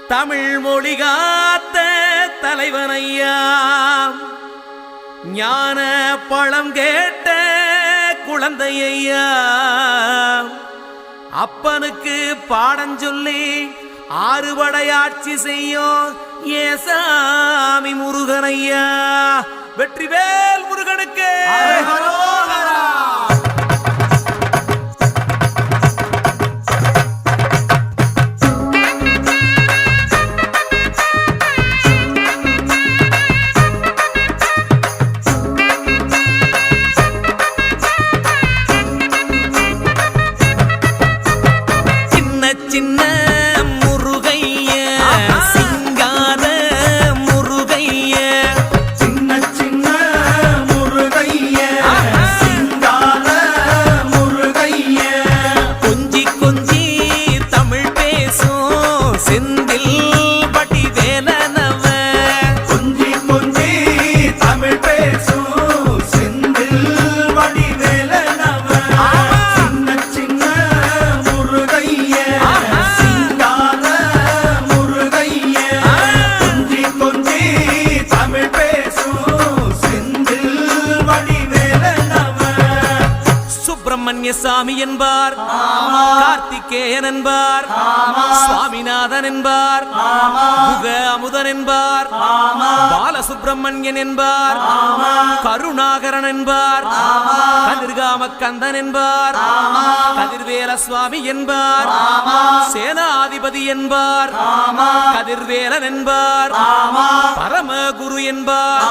தமிழ் மொழி காத்த தலைவனையா, ஞான பழம் கேட்ட குழந்தையா, அப்பனுக்கு பாடம் சொல்லி ஆறுபடையாட்சி செய்யும் ஏசாமி முருகனையா. வெற்றிவேல் முருகனுக்கு. சின்ன முருகைய, சிங்கார முருகைய, சின்ன சின்ன முருகைய, சிங்கார முருகைய, கொஞ்சி கொஞ்சி தமிழ் பேசும் செந்தில் வடிவேலனவ, கொஞ்சி கொஞ்சி தமிழ் பேசும் செந்தில் வடிவேலனவ, சின்ன சின்ன முருகைய, சிங்கார முருகைய, கொஞ்சி கொஞ்சி தமிழ் பேசும் செந்தில் வடிவேலனவ. சுப்பிரமணிய சாமி என்பார், கார்த்திகேயன் என்பார், சுவாமிநாதன் என்பார், முக அமுதன் என்பார், பாலசுப்பிரமணியன் என்பார், கருணாகரன் என்பார், கதிர்காம கந்தன் என்பார், கதிர்வேல சுவாமி என்பார், சேனாதிபதி என்பார், கதிர்வேலன் என்பார், பரமகுரு என்பார்,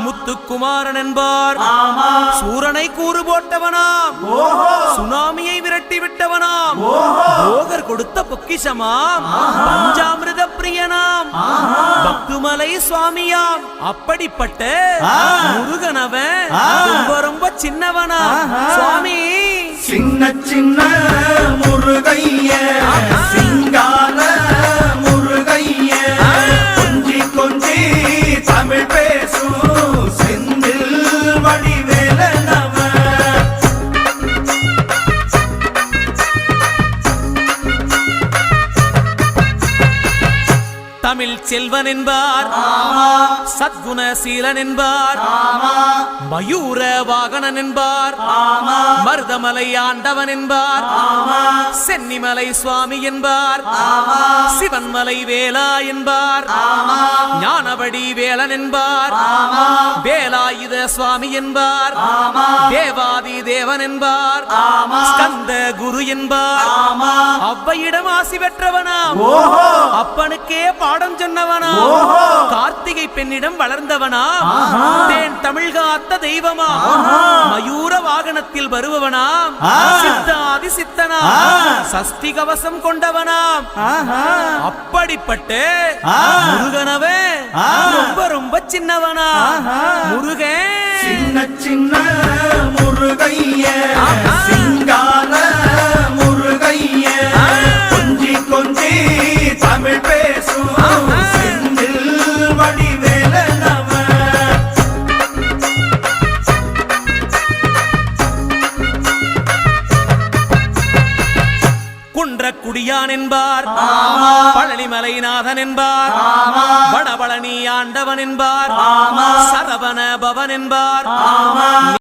முத்துக்குமாரன் என்பார், சூரனை கூறு போட்டவனாம், சுனாமியை விரட்டி விட்டவனாம், போகர் கொடுத்த பொக்கிஷமாம், பஞ்சாமிர்த பிரியனாம், பக்துமலை சுவாமியாம். அப்படிப்பட்ட முருகனவன் ரொம்ப ரொம்ப சின்னவனா சுவாமி. சின்ன சின்ன முருகைய, சிங்கார முருகைய, கொஞ்சி கொஞ்சி தமிழ் பேசும் செந்தில் வடிவேலனவ. தமிழ் செல்வன் என்பார், சத்குணசீலன் என்பார், மயூர வாகனன் என்பார், மருதமலை ஆண்டவன் என்பார், சென்னிமலை சுவாமி என்பார், சிவன்மலை வேலா என்பார், ஞானவடி வேலன் என்பார், வேலாயுத சுவாமி என்பார், தேவாதி தேவன் என்பார், ஸ்கந்த குரு என்பார், அவ்வையிடம் ஆசி பெற்றவனாம், அப்பனுக்கே பாடம் சொன்னவனா, கார்த்திகை பெண்ணிடம் வளர்ந்தவனா, தேன் தமிழ் காத்த தெய்வமா, மயூர வாகனத்தில் வருபவனாம், சித்தாதி சித்தனா, சஷ்டி கவசம் கொண்டவனாம். அப்படிப்பட்ட முருகனவே ரொம்ப ரொம்ப சின்னவனா முருகன். சின்ன சின்ன முருகைய, சிங்கார முருகைய, கொஞ்சி கொஞ்சி தமிழ் பேசும் செந்தில் வடிவேலனவ. குன்றக்குடியான் என்பார், பழனிமலைநாதன் என்பார், வடபழனி ஆண்டவன் என்பார், சரவண பவன் என்பார்,